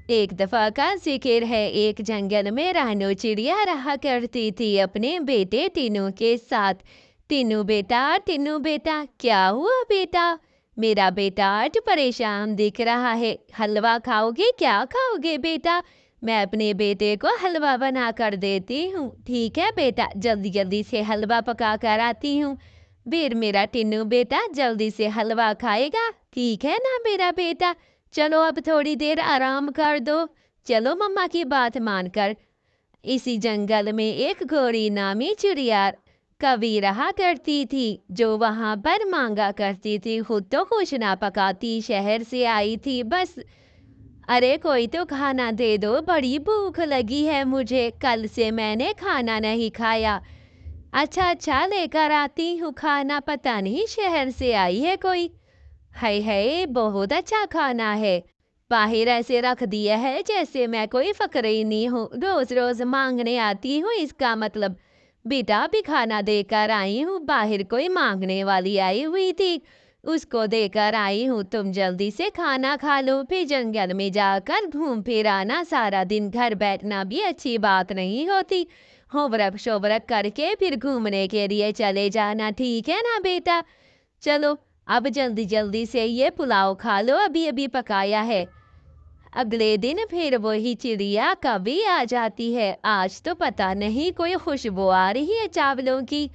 एक दफा का जिक्र है, एक जंगल में रानो चिड़िया रहा करती थी अपने बेटे टीनू के साथ। टीनू बेटा, क्या हुआ बेटा? मेरा बेटा आज परेशान दिख रहा है। हलवा खाओगे? क्या खाओगे बेटा? मैं अपने बेटे को हलवा बना कर देती हूँ। ठीक है बेटा, जल्दी जल्दी से हलवा पका कर आती हूँ। फिर मेरा टीनू बेटा जल्दी से हलवा खाएगा, ठीक है ना मेरा बेटा? चलो अब थोड़ी देर आराम कर दो। चलो मम्मा की बात मानकर। इसी जंगल में एक घोड़ी नामी चिड़िया कभी रहा करती थी, जो वहां पर मांगा करती थी। खुद तो कुछ ना पकाती, शहर से आई थी बस। अरे कोई तो खाना दे दो, बड़ी भूख लगी है मुझे, कल से मैंने खाना नहीं खाया। अच्छा अच्छा, लेकर आती हूँ खाना। पता नहीं शहर से आई है कोई। हाय हाय, बहुत अच्छा खाना है। बाहर ऐसे रख दिया है जैसे मैं कोई फकरीनी हूँ, रोज रोज मांगने आती हूँ। इसका मतलब बेटा भी खाना देकर आई हूँ। बाहर कोई मांगने वाली आई हुई थी, उसको देकर आई हूँ। तुम जल्दी से खाना खा लो, फिर जंगल में जाकर घूम फिर आना। सारा दिन घर बैठना भी अच्छी बात नहीं होती। होवरक शोवरक करके फिर घूमने के लिए चले जाना, ठीक है ना बेटा? चलो अब जल्दी जल्दी से ये पुलाव खा लो, अभी अभी पकाया है। अगले दिन फिर वही चिड़िया कभी आ जाती है। आज तो पता नहीं कोई खुशबू आ रही है चावलों की।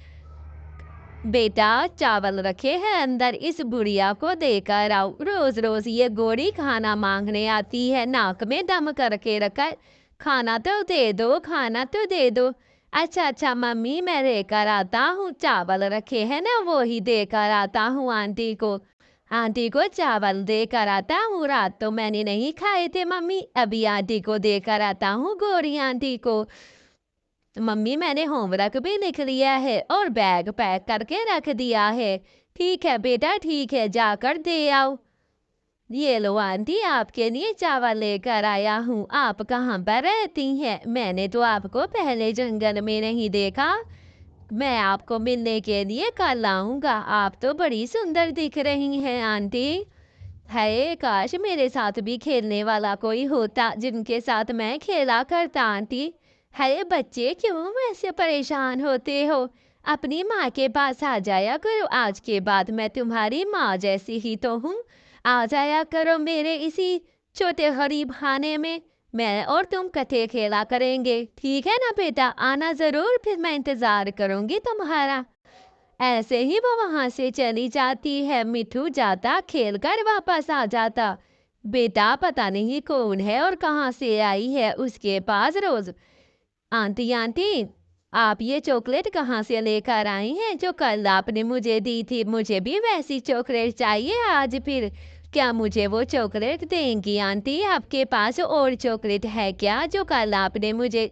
बेटा चावल रखे हैं अंदर, इस बुढ़िया को देकर आओ। रोज रोज ये गोरी खाना मांगने आती है, नाक में दम करके रखा है। खाना तो दे दो, खाना तो दे दो। अच्छा अच्छा मम्मी, मैं लेकर आता हूँ। चावल रखे हैं ना, वो ही देकर आता हूँ आंटी को। आंटी को चावल देकर आता हूँ। रात तो मैंने नहीं खाए थे मम्मी, अभी आंटी को देकर आता हूँ, गोरी आंटी को। मम्मी मैंने होमवर्क भी लिख लिया है और बैग पैक करके रख दिया है। ठीक है बेटा, ठीक है, जाकर दे आओ। ये लो आंटी, आपके लिए चावल लेकर आया हूँ। आप कहाँ पर रहती हैं? मैंने तो आपको पहले जंगल में नहीं देखा। मैं आपको मिलने के लिए कल आऊँगा। आप तो बड़ी सुंदर दिख रही हैं आंटी। है काश मेरे साथ भी खेलने वाला कोई होता, जिनके साथ मैं खेला करता आंटी। है बच्चे, क्यों वैसे परेशान होते हो? अपनी माँ के पास आ जाया करो। आज के बाद मैं तुम्हारी माँ जैसी ही तो हूँ। आ जाया करो मेरे इसी छोटे गरीब खाने में। मैं और तुम कथे खेला करेंगे, ठीक है ना बेटा? आना जरूर, फिर मैं इंतजार करूंगी तुम्हारा। ऐसे ही वो वहां से चली जाती है। मिठू जाता, खेलकर वापस आ जाता। बेटा पता नहीं कौन है और कहाँ से आई है उसके पास रोज। आंटी आंटी, आप ये चॉकलेट कहाँ से लेकर आई हैं जो कल आपने मुझे दी थी? मुझे भी वैसी चॉकलेट चाहिए आज। फिर क्या मुझे वो चॉकलेट देंगी आंटी? आपके पास और चॉकलेट है क्या जो कल आपने मुझे?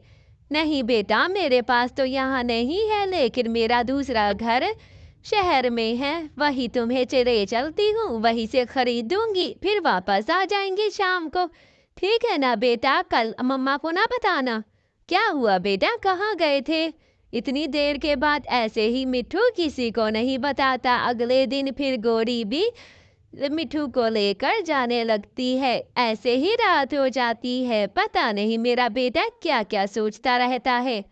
नहीं बेटा, मेरे पास तो यहाँ नहीं है, लेकिन मेरा दूसरा घर शहर में है, वही तुम्हें चले चलती हूँ, वहीं से खरीदूंगी, फिर वापस आ जाएंगे शाम को। ठीक है ना बेटा? कल मम्मा को ना बताना। क्या हुआ बेटा, कहाँ गए थे इतनी देर के बाद? ऐसे ही मिठू किसी को नहीं बताता। अगले दिन फिर गौरी भी मिठू को लेकर जाने लगती है। ऐसे ही रात हो जाती है। पता नहीं मेरा बेटा क्या क्या सोचता रहता है।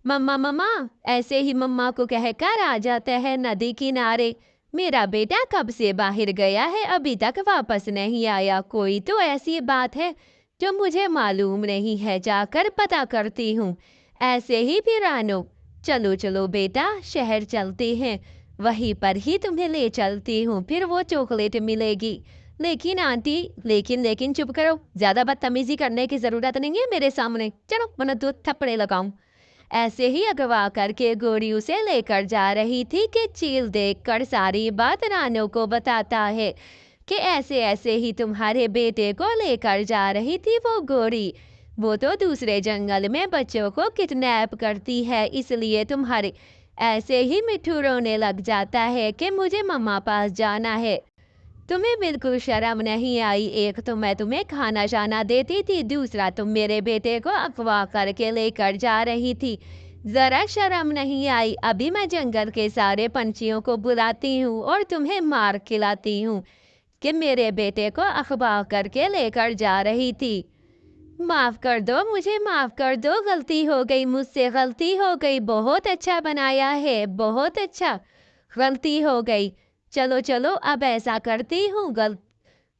मम्मा मम्मा, ऐसे ही मम्मा को कहकर आ जाता है नदी किनारे। मेरा बेटा कब से बाहर गया है, अभी तक वापस नहीं आया। कोई तो ऐसी बात है जो मुझे मालूम नहीं है, जाकर पता करती हूँ। ऐसे ही फिर आनो। चलो चलो बेटा, शहर चलते हैं, वहीं पर ही तुम्हें ले चलती हूँ, फिर वो चॉकलेट मिलेगी। लेकिन आंटी, लेकिन लेकिन चुप करो, ज्यादा बदतमीजी करने की जरूरत नहीं है मेरे सामने। चलो वरना दो थप्पड़े लगाऊं। ऐसे ही अगवा करके गोरी उसे लेकर जा रही थी कि चील देखकर सारी बात रानो को बताता है कि ऐसे ऐसे ही तुम्हारे बेटे को लेकर जा रही थी वो गोरी। वो तो दूसरे जंगल में बच्चों को किडनैप करती है, इसलिए तुम्हारे। ऐसे ही मिठू रोने लग जाता है कि मुझे मम्मा पास जाना है। तुम्हें बिल्कुल शर्म नहीं आई? एक तो मैं तुम्हें खाना शाना देती थी, दूसरा तुम मेरे बेटे को अगवा करके लेकर जा रही थी। जरा शर्म नहीं आई? अभी मैं जंगल के सारे पंछियों को बुलाती हूँ और तुम्हें मार खिलाती हूँ कि मेरे बेटे को अगवा करके लेकर जा रही थी। माफ़ कर दो, मुझे माफ़ कर दो, गलती हो गई मुझसे, गलती हो गई। बहुत अच्छा बनाया है, बहुत अच्छा। गलती हो गई। चलो, चलो अब ऐसा करती हूँ,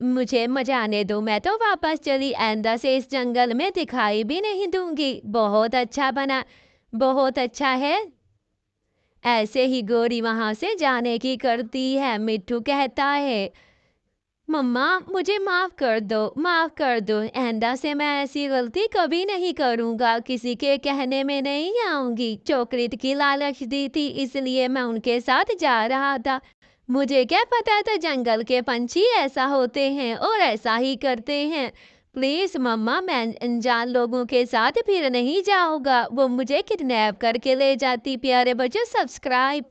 मुझे मज़ा आने दो, मैं तो वापस चली आइंदा से इस जंगल में दिखाई भी नहीं दूँगी। बहुत अच्छा बना, बहुत अच्छा है। ऐसे ही गोरी वहाँ से जाने की करती है। मिट्ठू कहता है, मम्मा मुझे माफ़ कर दो, माफ़ कर दो। आइंदा से मैं ऐसी गलती कभी नहीं करूँगा, किसी के कहने में नहीं आऊँगी। चॉकलेट की लालच दी थी इसलिए मैं उनके साथ जा रहा था। मुझे क्या पता था जंगल के पंछी ऐसा होते हैं और ऐसा ही करते हैं। प्लीज़ मम्मा, मैं अनजान लोगों के साथ फिर नहीं जाऊँगा, वो मुझे किडनैप करके ले जाती। प्यारे बच्चों, सब्सक्राइब